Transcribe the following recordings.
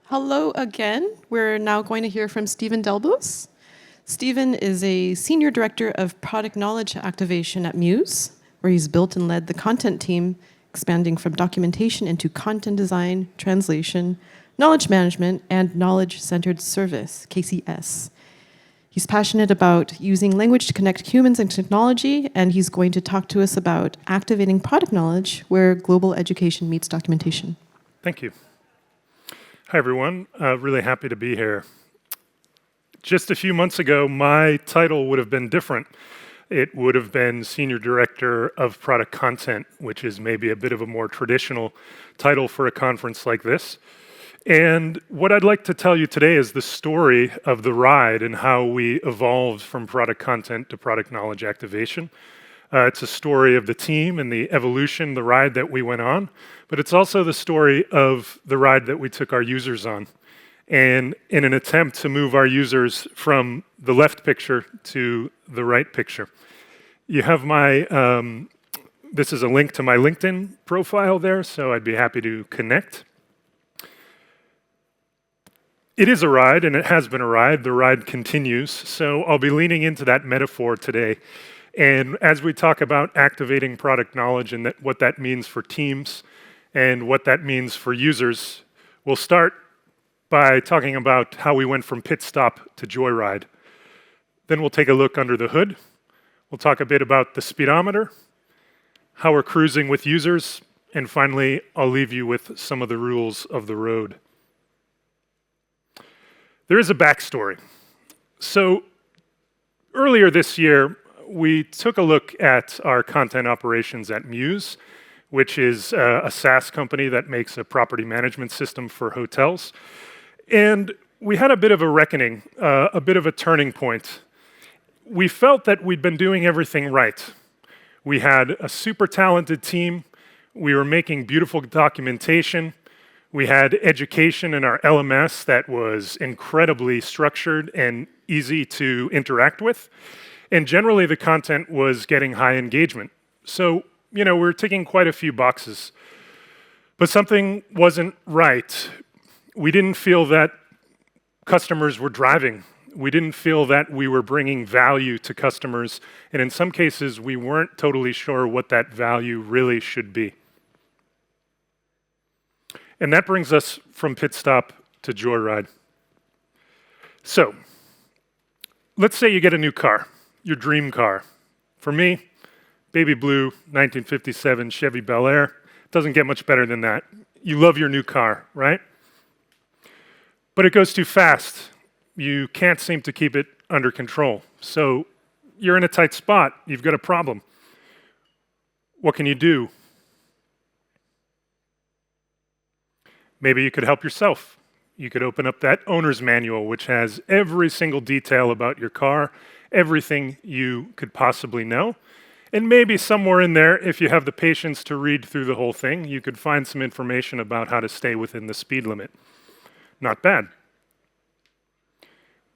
Hello again. We're now going to hear from Stephan Delbos. Stephan is a Senior Director of Product Knowledge Activation at Muse, where he's built and led the content team, expanding from documentation into content design, translation, knowledge management, and knowledge-centered service, KCS. He's passionate about using language to connect humans and technology, and he's going to talk to us about activating product knowledge where global education meets documentation. Thank you. Hi, everyone. Really happy to be here. Just a few months ago, my title would have been different. It would have been Senior Director of Product Content, which is maybe a bit of a more traditional title for a conference like this. And what I'd like to tell you today is the story of the ride and how we evolved from product content to product knowledge activation. It's a story of the team and the evolution, the ride that we went on, but it's also the story of the ride that we took our users on. And in an attempt to move our users from the left picture to the right picture. You have this is a link to my LinkedIn profile there, so I'd be happy to connect. It is a ride, and it has been a ride. The ride continues, so I'll be leaning into that metaphor today. And as we talk about activating product knowledge and what that means for teams and what that means for users, we'll start by talking about how we went from pit stop to joyride. Then we'll take a look under the hood. We'll talk a bit about the speedometer, how we're cruising with users, and finally, I'll leave you with some of the rules of the road. There is a backstory. So earlier this year, we took a look at our content operations at Muse, which is a SaaS company that makes a property management system for hotels. And we had a bit of a reckoning, a bit of a turning point. We felt that we'd been doing everything right. We had a super talented team. We were making beautiful documentation. We had education in our LMS that was incredibly structured and easy to interact with. And generally, the content was getting high engagement. So, we were ticking quite a few boxes. But something wasn't right. We didn't feel that customers were driving. We didn't feel that we were bringing value to customers. And in some cases, we weren't totally sure what that value really should be. And that brings us from pit stop to joyride. So, let's say you get a new car, your dream car. For me, baby blue 1957 Chevy Bel Air. Doesn't get much better than that. You love your new car, right? But it goes too fast. You can't seem to keep it under control. So you're in a tight spot. You've got a problem. What can you do? Maybe you could help yourself. You could open up that owner's manual, which has every single detail about your car, everything you could possibly know. And maybe somewhere in there, if you have the patience to read through the whole thing, you could find some information about how to stay within the speed limit. Not bad.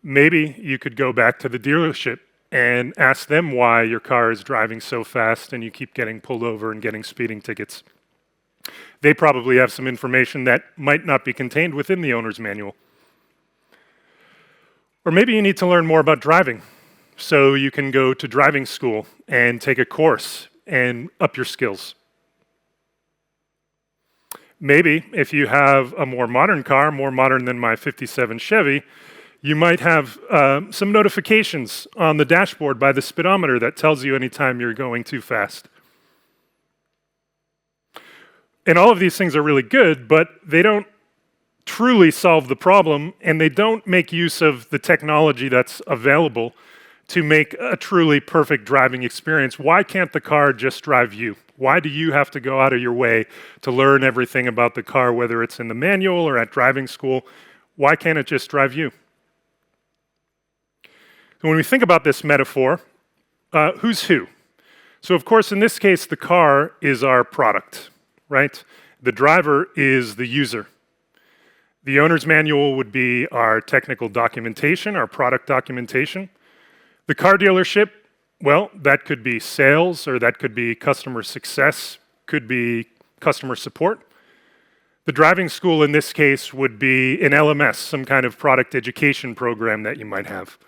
Maybe you could go back to the dealership and ask them why your car is driving so fast and you keep getting pulled over and getting speeding tickets. They probably have some information that might not be contained within the owner's manual. Or maybe you need to learn more about driving. So you can go to driving school and take a course and up your skills. Maybe if you have a more modern car, more modern than my 57 Chevy, you might have some notifications on the dashboard by the speedometer that tells you anytime you're going too fast. And all of these things are really good, but they don't truly solve the problem, and they don't make use of the technology that's available to make a truly perfect driving experience. Why can't the car just drive you? Why do you have to go out of your way to learn everything about the car, whether it's in the manual or at driving school? Why can't it just drive you? So when we think about this metaphor, who's who? So of course, in this case, the car is our product, right? The driver is the user. The owner's manual would be our technical documentation, our product documentation. The car dealership, well, that could be sales, or that could be customer success, could be customer support. The driving school in this case would be an LMS, some kind of product education program that you might have.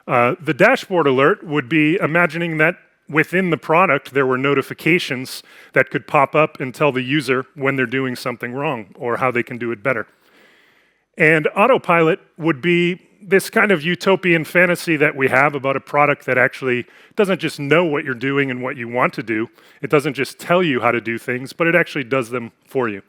The dashboard alert would be imagining that within the product there were notifications that could pop up and tell the user when they're doing something wrong or how they can do it better. And autopilot would be this kind of utopian fantasy that we have about a product that actually doesn't just know what you're doing and what you want to do. It doesn't just tell you how to do things, but it actually does them for you.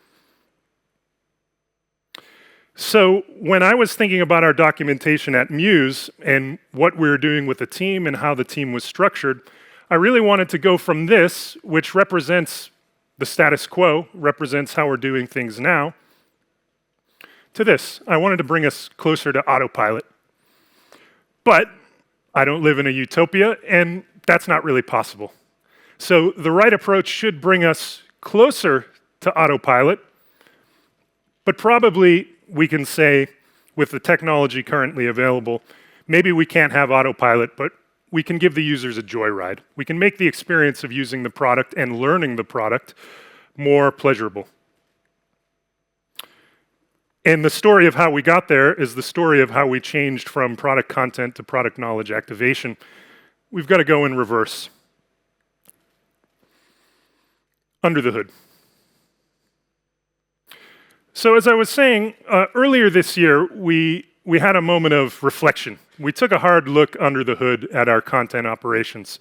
So when I was thinking about our documentation at Muse and what we were doing with the team and how the team was structured, I really wanted to go from this, which represents the status quo, represents how we're doing things now, to this. I wanted to bring us closer to autopilot. But I don't live in a utopia, and that's not really possible. So the right approach should bring us closer to autopilot, but probably we can say, with the technology currently available, maybe we can't have autopilot, but we can give the users a joyride. We can make the experience of using the product and learning the product more pleasurable. And the story of how we got there is the story of how we changed from product content to product knowledge activation. We've got to go in reverse. Under the hood. So as I was saying, earlier this year, we had a moment of reflection. We took a hard look under the hood at our content operations.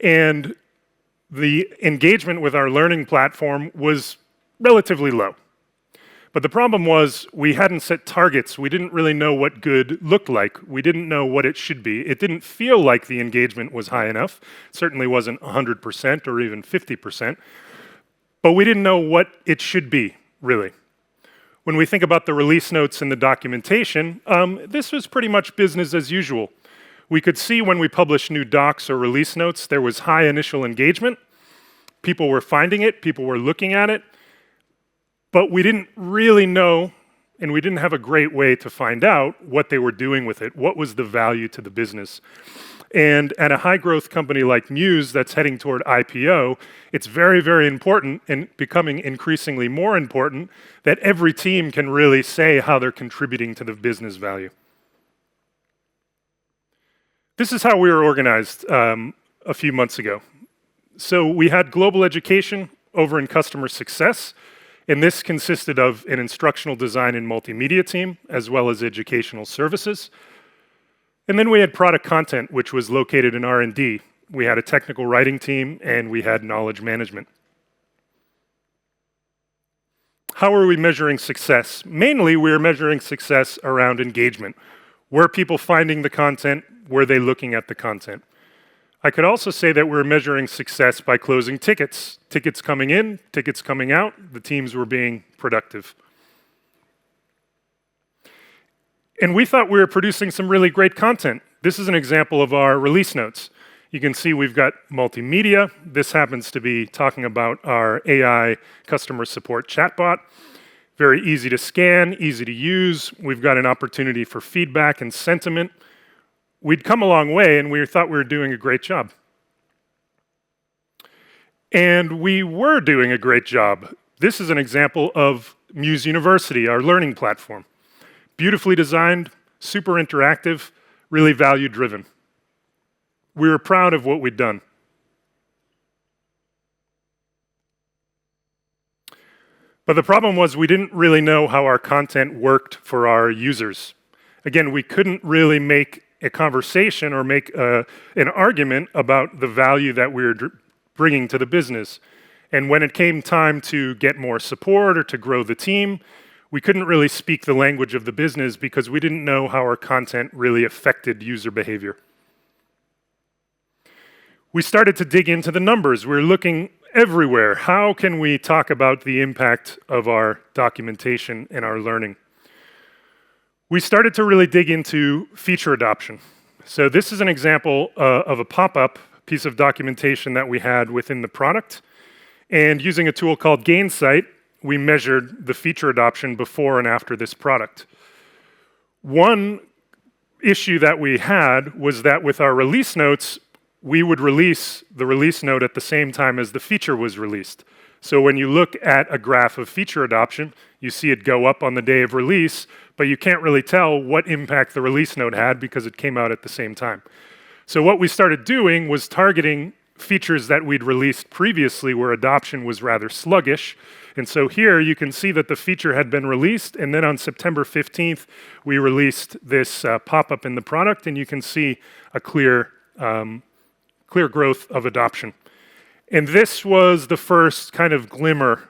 And the engagement with our learning platform was relatively low. But the problem was we hadn't set targets. We didn't really know what good looked like. We didn't know what it should be. It didn't feel like the engagement was high enough. It certainly wasn't 100% or even 50%. But we didn't know what it should be, really. When we think about the release notes and the documentation, this was pretty much business as usual. We could see when we published new docs or release notes, there was high initial engagement. People were finding it, people were looking at it, but we didn't really know, and we didn't have a great way to find out what they were doing with it, what was the value to the business. And at a high-growth company like Muse that's heading toward IPO, it's very, very important, and becoming increasingly more important, that every team can really say how they're contributing to the business value. This is how we were organized a few months ago. So we had global education over in customer success, and this consisted of an instructional design and multimedia team, as well as educational services. And then we had product content, which was located in R&D. We had a technical writing team, and we had knowledge management. How are we measuring success? Mainly, we're measuring success around engagement. Were people finding the content? Were they looking at the content? I could also say that we're measuring success by closing tickets. Tickets coming in, tickets coming out. The teams were being productive. And we thought we were producing some really great content. This is an example of our release notes. You can see we've got multimedia. This happens to be talking about our AI customer support chatbot. Very easy to scan, easy to use. We've got an opportunity for feedback and sentiment. We'd come a long way, and we thought we were doing a great job. And we were doing a great job. This is an example of Muse University, our learning platform. Beautifully designed, super interactive, really value-driven. We were proud of what we'd done. But the problem was we didn't really know how our content worked for our users. Again, we couldn't really make a conversation or make an argument about the value that we were bringing to the business. And when it came time to get more support or to grow the team, we couldn't really speak the language of the business because we didn't know how our content really affected user behavior. We started to dig into the numbers. We were looking everywhere. How can we talk about the impact of our documentation and our learning? We started to really dig into feature adoption. So this is an example of a pop-up piece of documentation that we had within the product. And using a tool called Gainsight, we measured the feature adoption before and after this product. One issue that we had was that with our release notes, we would release the release note at the same time as the feature was released. So when you look at a graph of feature adoption, you see it go up on the day of release, but you can't really tell what impact the release note had because it came out at the same time. So what we started doing was targeting features that we'd released previously where adoption was rather sluggish. And so here you can see that the feature had been released, and then on September 15th, we released this pop-up in the product, and you can see a clear growth of adoption. And this was the first kind of glimmer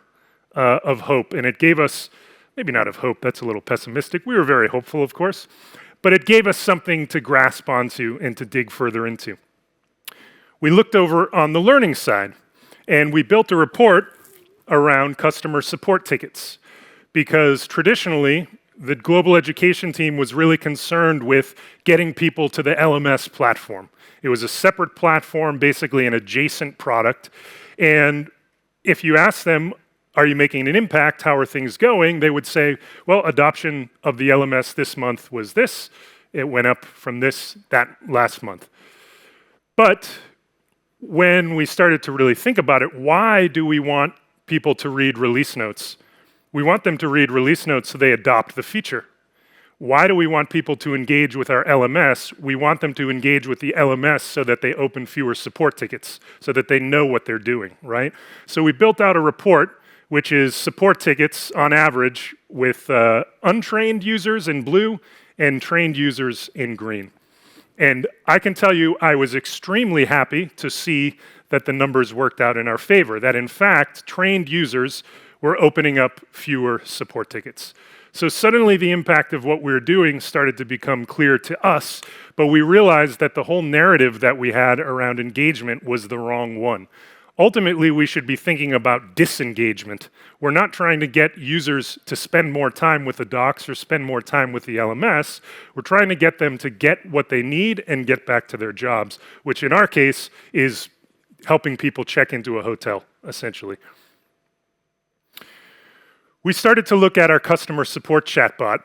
of hope, and it gave us, maybe not of hope, that's a little pessimistic. We were very hopeful, of course, but it gave us something to grasp onto and to dig further into. We looked over on the learning side, and we built a report around customer support tickets, because traditionally, the global education team was really concerned with getting people to the LMS platform. It was a separate platform, basically an adjacent product. And if you ask them, are you making an impact? How are things going? They would say, well, adoption of the LMS this month was this. It went up from that last month. But when we started to really think about it, why do we want people to read release notes? We want them to read release notes so they adopt the feature. Why do we want people to engage with our LMS? We want them to engage with the LMS so that they open fewer support tickets, so that they know what they're doing, right? So we built out a report, which is support tickets on average with untrained users in blue and trained users in green. And I can tell you I was extremely happy to see that the numbers worked out in our favor, that in fact, trained users were opening up fewer support tickets. So suddenly the impact of what we were doing started to become clear to us, but we realized that the whole narrative that we had around engagement was the wrong one. Ultimately, we should be thinking about disengagement. We're not trying to get users to spend more time with the docs or spend more time with the LMS. We're trying to get them to get what they need and get back to their jobs, which in our case is helping people check into a hotel, essentially. We started to look at our customer support chatbot,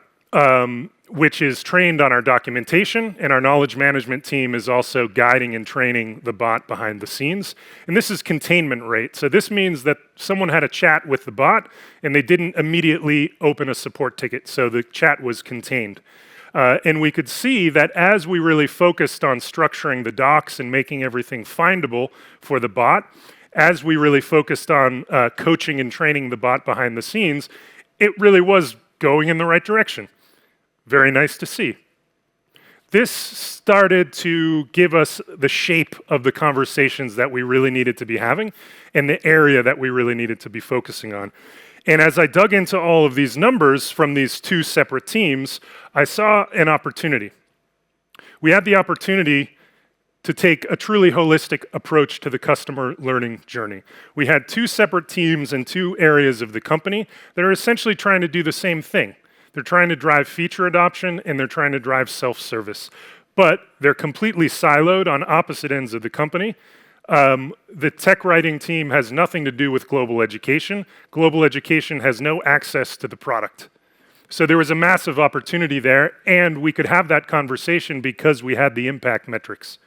which is trained on our documentation, and our knowledge management team is also guiding and training the bot behind the scenes. And this is containment rate. So this means that someone had a chat with the bot, and they didn't immediately open a support ticket, so the chat was contained. And we could see that as we really focused on structuring the docs and making everything findable for the bot, as we really focused on coaching and training the bot behind the scenes, it really was going in the right direction. Very nice to see. This started to give us the shape of the conversations that we really needed to be having and the area that we really needed to be focusing on. And as I dug into all of these numbers from these two separate teams, I saw an opportunity. We had the opportunity to take a truly holistic approach to the customer learning journey. We had two separate teams in two areas of the company that are essentially trying to do the same thing. They're trying to drive feature adoption and they're trying to drive self-service. But they're completely siloed on opposite ends of the company. The tech writing team has nothing to do with global education. Global education has no access to the product. So there was a massive opportunity there, and we could have that conversation because we had the impact metrics.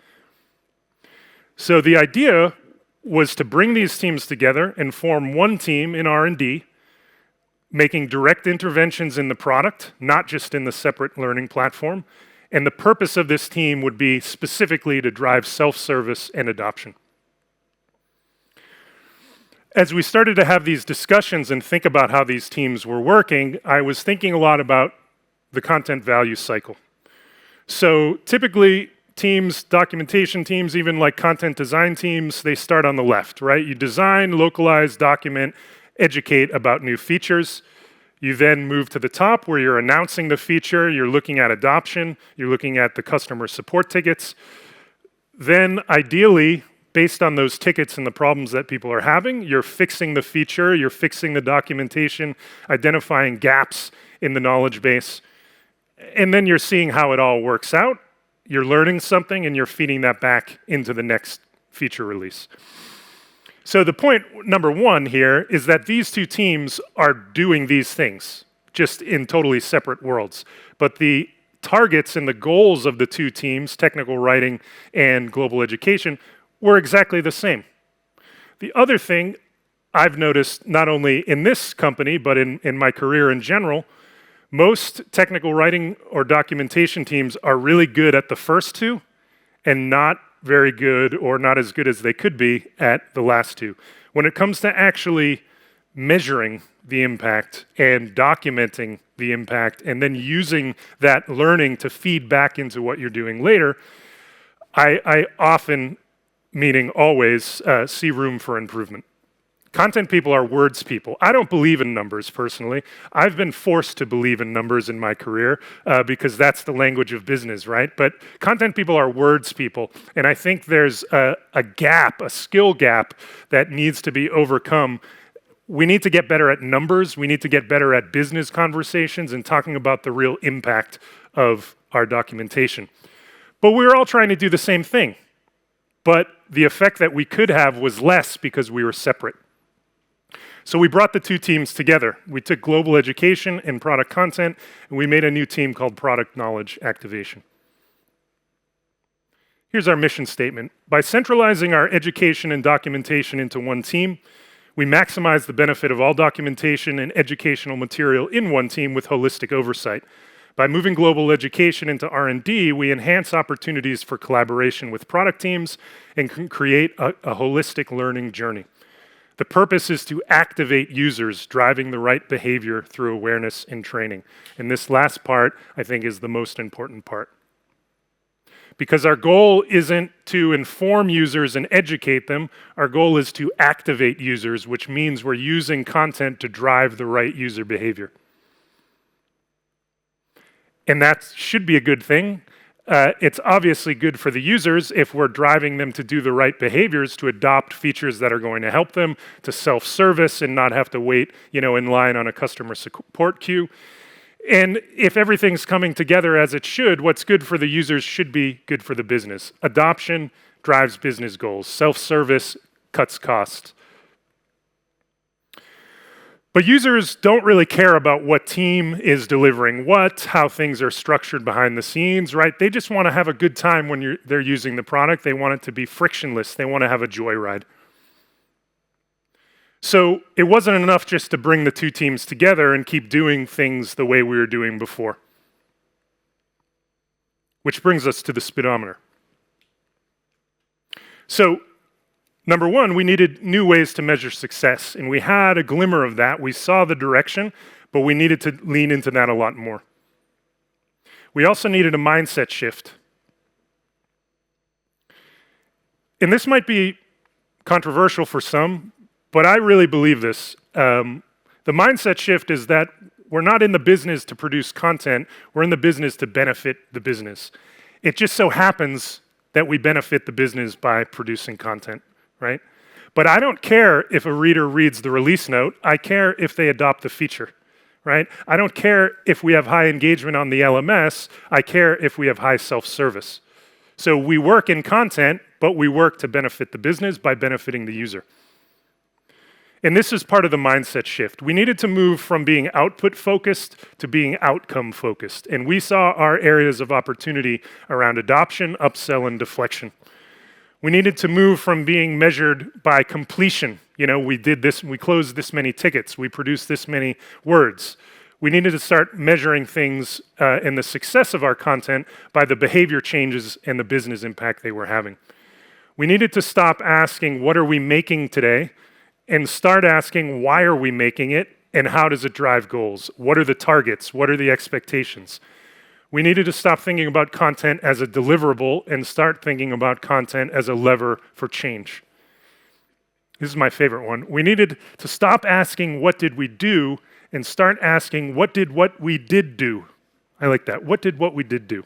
So the idea was to bring these teams together and form one team in R&D, making direct interventions in the product, not just in the separate learning platform. And the purpose of this team would be specifically to drive self-service and adoption. As we started to have these discussions and think about how these teams were working, I was thinking a lot about the content value cycle. So typically, teams, documentation teams, even like content design teams, they start on the left, right? You design, localize, document, educate about new features. You then move to the top where you're announcing the feature, you're looking at adoption, you're looking at the customer support tickets. Then ideally, based on those tickets and the problems that people are having, you're fixing the feature, you're fixing the documentation, identifying gaps in the knowledge base, and then you're seeing how it all works out. You're learning something and you're feeding that back into the next feature release. So the point number one here is that these two teams are doing these things, just in totally separate worlds. But the targets and the goals of the two teams, technical writing and global education, were exactly the same. The other thing I've noticed not only in this company, but in my career in general, most technical writing or documentation teams are really good at the first two and not very good or not as good as they could be at the last two. When it comes to actually measuring the impact and documenting the impact and then using that learning to feed back into what you're doing later, I often, meaning always, see room for improvement. Content people are words people. I don't believe in numbers personally. I've been forced to believe in numbers in my career because that's the language of business, right? But content people are words people. And I think there's a gap, a skill gap that needs to be overcome. We need to get better at numbers. We need to get better at business conversations and talking about the real impact of our documentation. But we're all trying to do the same thing. But the effect that we could have was less because we were separate. So we brought the two teams together. We took global education and product content, and we made a new team called Product Knowledge Activation. Here's our mission statement. By centralizing our education and documentation into one team, we maximize the benefit of all documentation and educational material in one team with holistic oversight. By moving global education into R&D, we enhance opportunities for collaboration with product teams and can create a holistic learning journey. The purpose is to activate users driving the right behavior through awareness and training. And this last part, I think, is the most important part. Because our goal isn't to inform users and educate them, our goal is to activate users, which means we're using content to drive the right user behavior. And that should be a good thing. It's obviously good for the users if we're driving them to do the right behaviors, to adopt features that are going to help them, to self-service and not have to wait, in line on a customer support queue. And if everything's coming together as it should, what's good for the users should be good for the business. Adoption drives business goals. Self-service cuts costs. But users don't really care about what team is delivering what, how things are structured behind the scenes, right? They just want to have a good time when they're using the product. They want it to be frictionless. They want to have a joyride. So it wasn't enough just to bring the two teams together and keep doing things the way we were doing before. Which brings us to the speedometer. So, number one, we needed new ways to measure success, and we had a glimmer of that. We saw the direction, but we needed to lean into that a lot more. We also needed a mindset shift. And this might be controversial for some, but I really believe this. The mindset shift is that we're not in the business to produce content, we're in the business to benefit the business. It just so happens that we benefit the business by producing content. Right? But I don't care if a reader reads the release note. I care if they adopt the feature, right? I don't care if we have high engagement on the LMS. I care if we have high self-service. So we work in content, but we work to benefit the business by benefiting the user. And this is part of the mindset shift. We needed to move from being output-focused to being outcome-focused. And we saw our areas of opportunity around adoption, upsell, and deflection. We needed to move from being measured by completion. We did this, we closed this many tickets, we produced this many words. We needed to start measuring things and the success of our content by the behavior changes and the business impact they were having. We needed to stop asking, what are we making today? And start asking, why are we making it? And how does it drive goals? What are the targets? What are the expectations? We needed to stop thinking about content as a deliverable and start thinking about content as a lever for change. This is my favorite one. We needed to stop asking, what did we do? And start asking, what did what we did do? I like that. What did what we did do?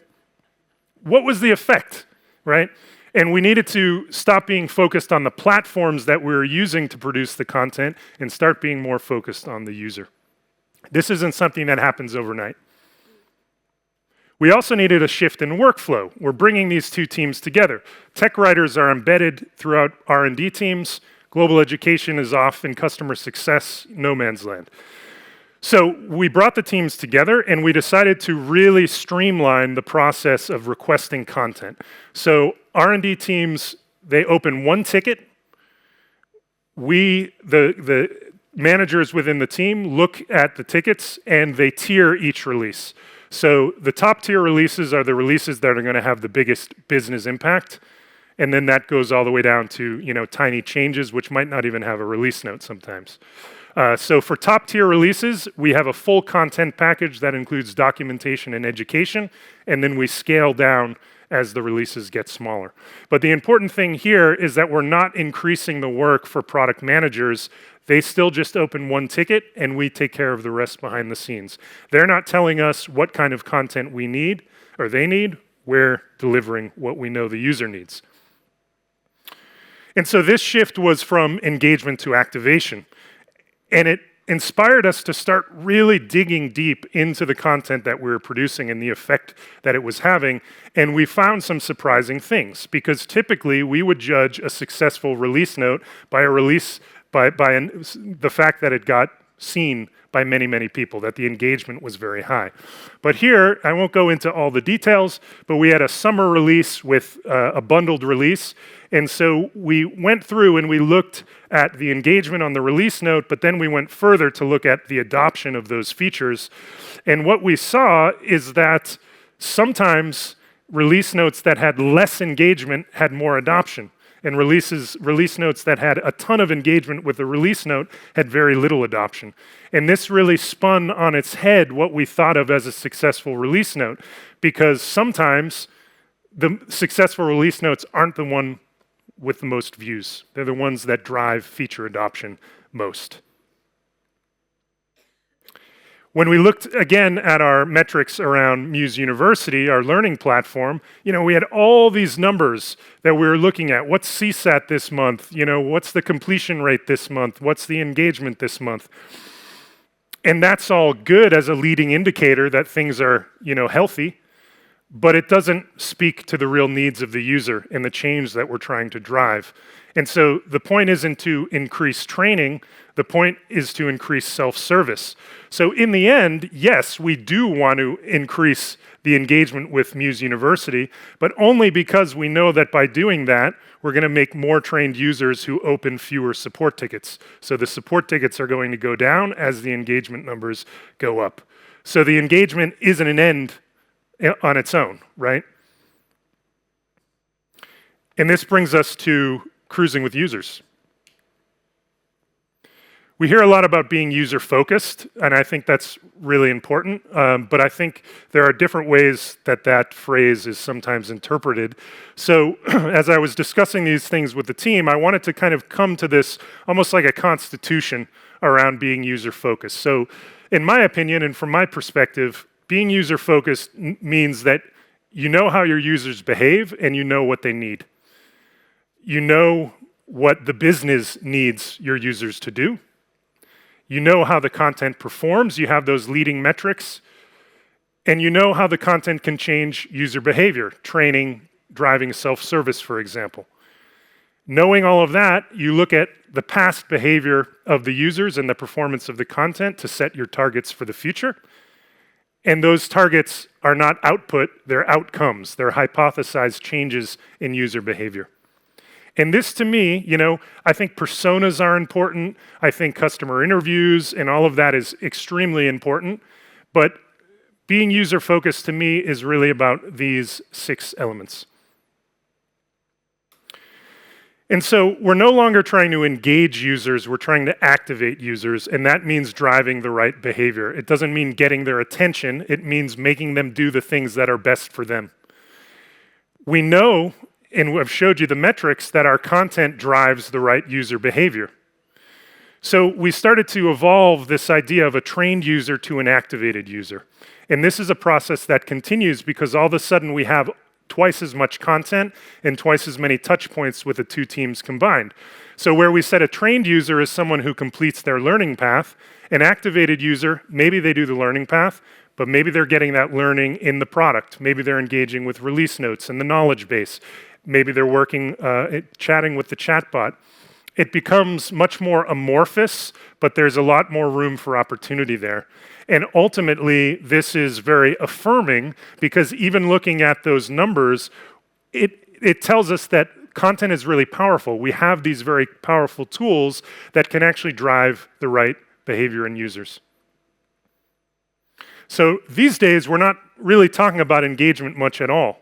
What was the effect, right? And we needed to stop being focused on the platforms that we were using to produce the content and start being more focused on the user. This isn't something that happens overnight. We also needed a shift in workflow. We're bringing these two teams together. Tech writers are embedded throughout R&D teams. Global education is off in customer success, no man's land. So we brought the teams together and we decided to really streamline the process of requesting content. So R&D teams, they open one ticket the managers within the team look at the tickets and they tier each release. So the top tier releases are the releases that are going to have the biggest business impact. And then that goes all the way down to, tiny changes, which might not even have a release note sometimes. So for top tier releases, we have a full content package that includes documentation and education, and then we scale down as the releases get smaller. But the important thing here is that we're not increasing the work for product managers. They still just open one ticket, and we take care of the rest behind the scenes. They're not telling us what kind of content we need, or they need. We're delivering what we know the user needs. And so this shift was from engagement to activation. And it inspired us to start really digging deep into the content that we were producing and the effect that it was having. And we found some surprising things, because typically we would judge a successful release note by the fact that it got seen by many, many people, that the engagement was very high. But here, I won't go into all the details, but we had a summer release with a bundled release. And so we went through and we looked at the engagement on the release note, but then we went further to look at the adoption of those features. And what we saw is that sometimes release notes that had less engagement had more adoption. And release notes that had a ton of engagement with the release note had very little adoption. And this really spun on its head what we thought of as a successful release note, because sometimes the successful release notes aren't the one with the most views. They're the ones that drive feature adoption most. When we looked again at our metrics around Muse University, our learning platform, we had all these numbers that we were looking at. What's CSAT this month? What's the completion rate this month? What's the engagement this month? And that's all good as a leading indicator that things are, healthy, but it doesn't speak to the real needs of the user and the change that we're trying to drive. And so the point isn't to increase training, the point is to increase self-service. So in the end, yes, we do want to increase the engagement with Muse University, but only because we know that by doing that, we're going to make more trained users who open fewer support tickets. So the support tickets are going to go down as the engagement numbers go up. So the engagement isn't an end on its own, right? And this brings us to cruising with users. We hear a lot about being user-focused, and I think that's really important, but I think there are different ways that phrase is sometimes interpreted. So as I was discussing these things with the team, I wanted to kind of come to this almost like a constitution around being user-focused. So in my opinion, and from my perspective, being user-focused means that you know how your users behave and you know what they need. You know what the business needs your users to do. You know how the content performs. You have those leading metrics. And you know how the content can change user behavior, training, driving self-service, for example. Knowing all of that, you look at the past behavior of the users and the performance of the content to set your targets for the future. And those targets are not output, they're outcomes. They're hypothesized changes in user behavior. And this, to me, I think personas are important. I think customer interviews and all of that is extremely important. But being user-focused to me is really about these 6 elements. And so we're no longer trying to engage users, we're trying to activate users, and that means driving the right behavior. It doesn't mean getting their attention, it means making them do the things that are best for them. We know, and I've showed you the metrics, that our content drives the right user behavior. So we started to evolve this idea of a trained user to an activated user. And this is a process that continues because all of a sudden we have twice as much content and twice as many touch points with the 2 teams combined. So where we said a trained user is someone who completes their learning path, an activated user, maybe they do the learning path, but maybe they're getting that learning in the product. Maybe they're engaging with release notes and the knowledge base. Maybe they're working, chatting with the chatbot. It becomes much more amorphous, but there's a lot more room for opportunity there. And ultimately, this is very affirming because even looking at those numbers, it tells us that content is really powerful. We have these very powerful tools that can actually drive the right behavior in users. So these days, we're not really talking about engagement much at all.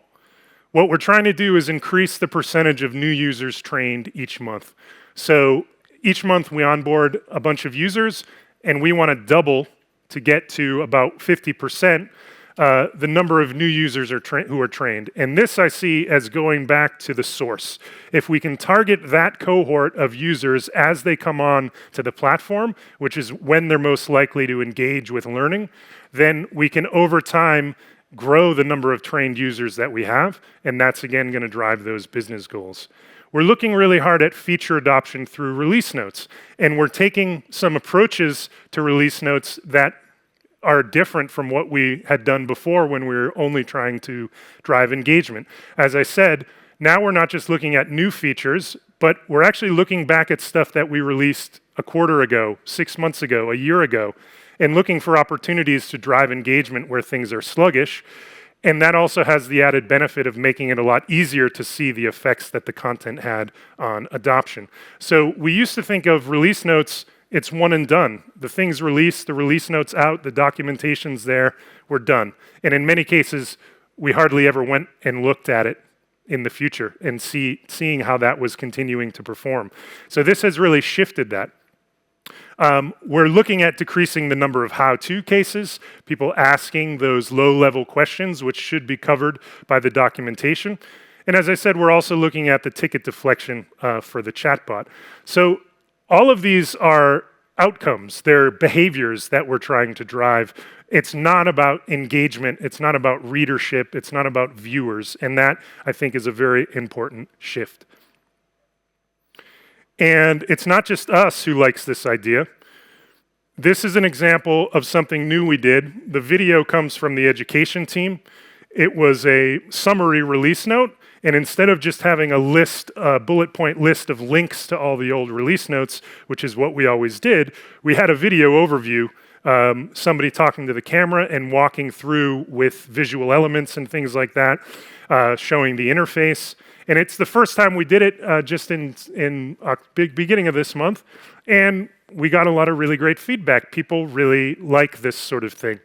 What we're trying to do is increase the percentage of new users trained each month. So each month we onboard a bunch of users, and we want to double to get to about 50% the number of new users who are trained. And this I see as going back to the source. If we can target that cohort of users as they come on to the platform, which is when they're most likely to engage with learning, then we can over time grow the number of trained users that we have, and that's again going to drive those business goals. We're looking really hard at feature adoption through release notes, and we're taking some approaches to release notes that are different from what we had done before when we were only trying to drive engagement. As I said, now we're not just looking at new features, but we're actually looking back at stuff that we released a quarter ago, 6 months ago, a year ago, and looking for opportunities to drive engagement where things are sluggish. And that also has the added benefit of making it a lot easier to see the effects that the content had on adoption. So we used to think of release notes, it's one and done. The thing's released, the release note's out, the documentation's there, we're done. And in many cases, we hardly ever went and looked at it in the future and seeing how that was continuing to perform. So this has really shifted that. We're looking at decreasing the number of how-to cases, people asking those low-level questions, which should be covered by the documentation. And as I said, we're also looking at the ticket deflection for the chatbot. So all of these are outcomes. They're behaviors that we're trying to drive. It's not about engagement. It's not about readership. It's not about viewers. And that, I think, is a very important shift. And it's not just us who likes this idea. This is an example of something new we did. The video comes from the education team. It was a summary release note, and instead of just having a list, a bullet point list of links to all the old release notes, which is what we always did, we had a video overview, somebody talking to the camera and walking through with visual elements and things like that, showing the interface. And it's the first time we did it just in beginning of this month, and we got a lot of really great feedback. People really like this sort of thing.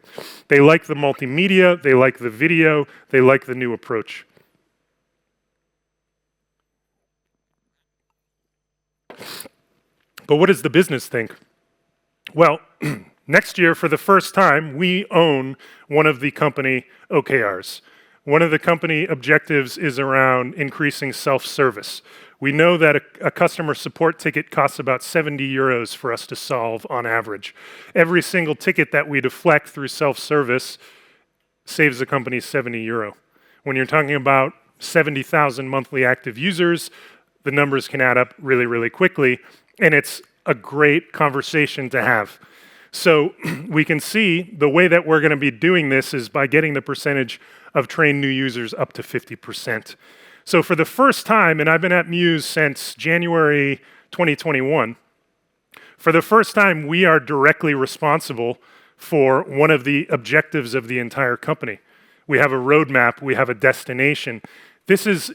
They like the multimedia, they like the video, they like the new approach. But what does the business think? Well, next year, for the first time, we own one of the company OKRs. One of the company objectives is around increasing self-service. We know that a customer support ticket costs about 70 euros for us to solve on average. Every single ticket that we deflect through self-service saves the company 70 euro. When you're talking about 70,000 monthly active users, the numbers can add up really, really quickly, and it's a great conversation to have. So we can see the way that we're going to be doing this is by getting the percentage of trained new users up to 50%. So for the first time, and I've been at Muse since January 2021, for the first time, we are directly responsible for one of the objectives of the entire company. We have a roadmap, we have a destination. This is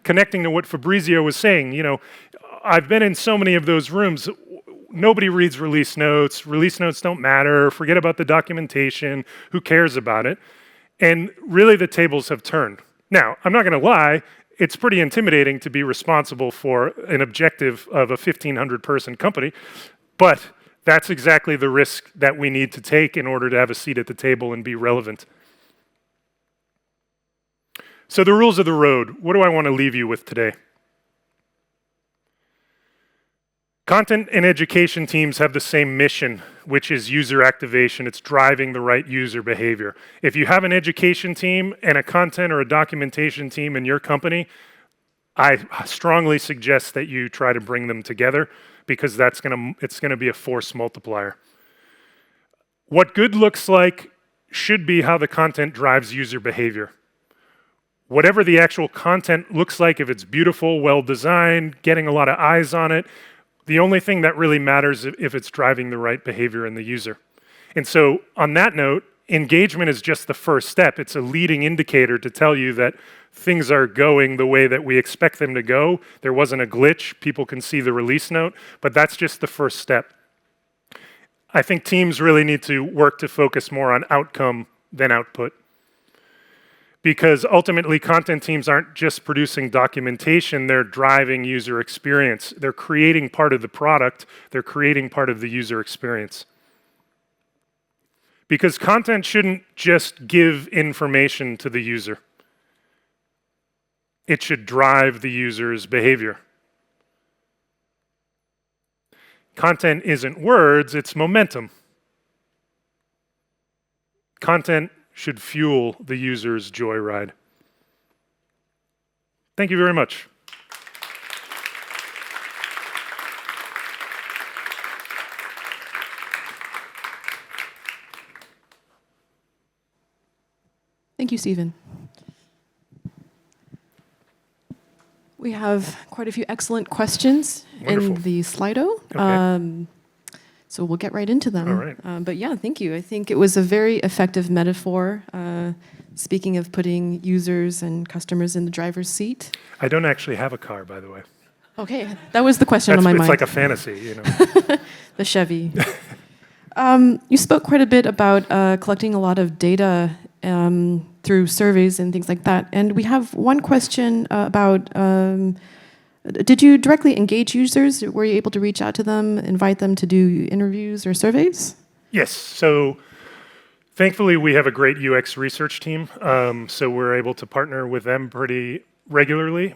connecting to what Fabrizio was saying. You know, I've been in so many of those rooms. Nobody reads release notes. Release notes don't matter. Forget about the documentation. Who cares about it? And really, the tables have turned. Now, I'm not going to lie. It's pretty intimidating to be responsible for an objective of a 1,500-person company, but that's exactly the risk that we need to take in order to have a seat at the table and be relevant. So the rules of the road, what do I want to leave you with today? Content and education teams have the same mission, which is user activation. It's driving the right user behavior. If you have an education team and a content or a documentation team in your company, I strongly suggest that you try to bring them together because it's gonna be a force multiplier. What good looks like should be how the content drives user behavior. Whatever the actual content looks like, if it's beautiful, well-designed, getting a lot of eyes on it, the only thing that really matters if it's driving the right behavior in the user. And so on that note, engagement is just the first step. It's a leading indicator to tell you that things are going the way that we expect them to go. There wasn't a glitch. People can see the release note, but that's just the first step. I think teams really need to work to focus more on outcome than output. Because ultimately, content teams aren't just producing documentation, they're driving user experience. They're creating part of the product, they're creating part of the user experience. Because content shouldn't just give information to the user. It should drive the user's behavior. Content isn't words, it's momentum. Content should fuel the user's joyride. Thank you very much. Thank you, Stephen. We have quite a few excellent questions Wonderful. in the Slido. Okay. So we'll get right into them. All right. But yeah, thank you. I think it was a very effective metaphor. Speaking of putting users and customers in the driver's seat. I don't actually have a car, by the way. Okay, that was the question on my It's mind. like a fantasy, you know. The Chevy. You spoke quite a bit about collecting a lot of data through surveys and things like that. And we have one question about, did you directly engage users? Were you able to reach out to them, invite them to do interviews or surveys? Yes, so thankfully we have a great UX research team, so we're able to partner with them pretty regularly.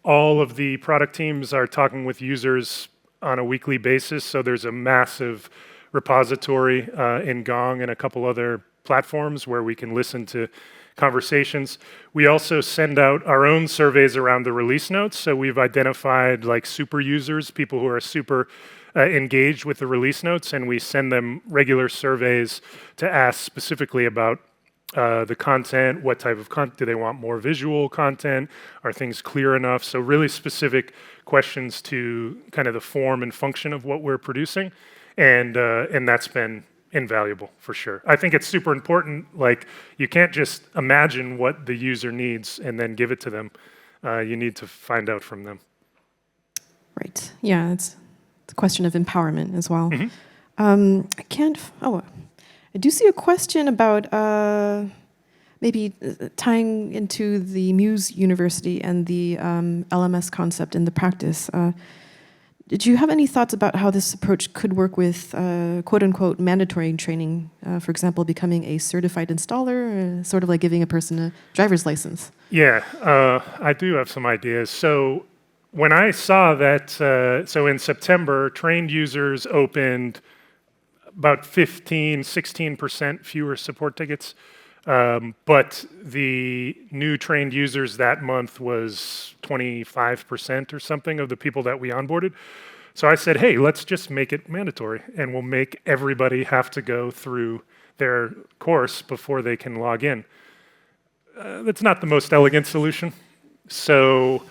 All of the product teams are talking with users on a weekly basis, so there's a massive repository in Gong and a couple other platforms where we can listen to conversations. We also send out our own surveys around the release notes, so we've identified like super users, people who are super engaged with the release notes, and we send them regular surveys to ask specifically about the content, what type of content, do they want more visual content, are things clear enough? So really specific questions to kind of the form and function of what we're producing, and that's been invaluable for sure. I think it's super important, like you can't just imagine what the user needs and then give it to them. You need to find out from them. Right, yeah, it's a question of empowerment as well. I do see a question about maybe tying into the Muse University and the LMS concept in the practice. Did you have any thoughts about how this approach could work with quote-unquote mandatory training, for example, becoming a certified installer, sort of like giving a person a driver's license? Yeah, I do have some ideas. So when I saw that, so in September, trained users opened about 16% fewer support tickets. But the new trained users that month was 25% or something of the people that we onboarded. So I said, hey, let's just make it mandatory, and we'll make everybody have to go through their course before they can log in. That's not the most elegant solution. So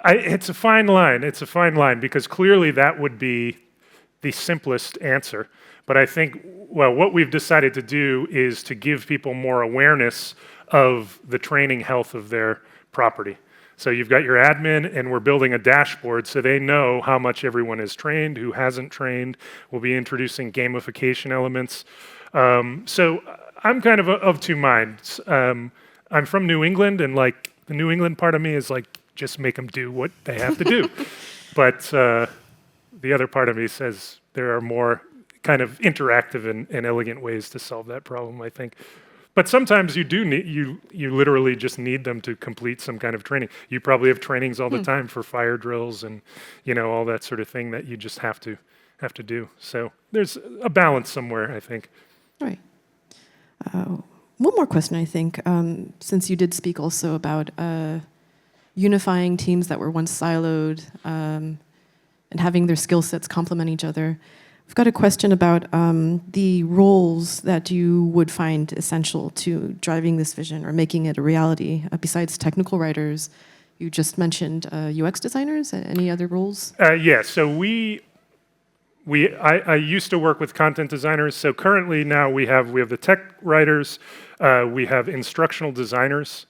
it's a fine line. It's a fine line, because clearly that would be the simplest answer. But I think, well, what we've decided to do is to give people more awareness of the training health of their property. So you've got your admin, and we're building a dashboard so they know how much everyone is trained, who hasn't trained. We'll be introducing gamification elements. So I'm kind of two minds. I'm from New England, and like the New England part of me is like, just make them do what they have to do. But the other part of me says there are more kind of interactive and elegant ways to solve that problem, I think. But sometimes you do need, you literally just need them to complete some kind of training. You probably have trainings all the time for fire drills and, you know, all that sort of thing that you just have to do. So there's a balance somewhere, I think. All right. One more question, I think, since you did speak also about unifying teams that were once siloed and having their skill sets complement each other. I've got a question about the roles that you would find essential to driving this vision or making it a reality, besides technical writers. You just mentioned UX designers. Any other roles? Yeah, so we I used to work with content designers, so currently now we have the tech writers, we have instructional designers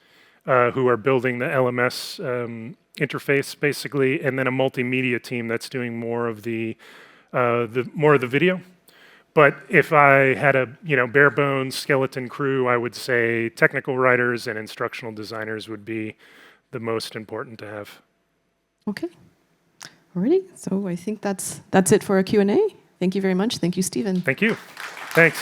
who are building the LMS interface basically, and then a multimedia team that's doing more of the video. But if I had a bare bones skeleton crew, I would say technical writers and instructional designers would be the most important to have. Okay. Alrighty. So I think that's it for our Q&A. Thank you very much. Thank you, Stephen. Thank you. Thanks.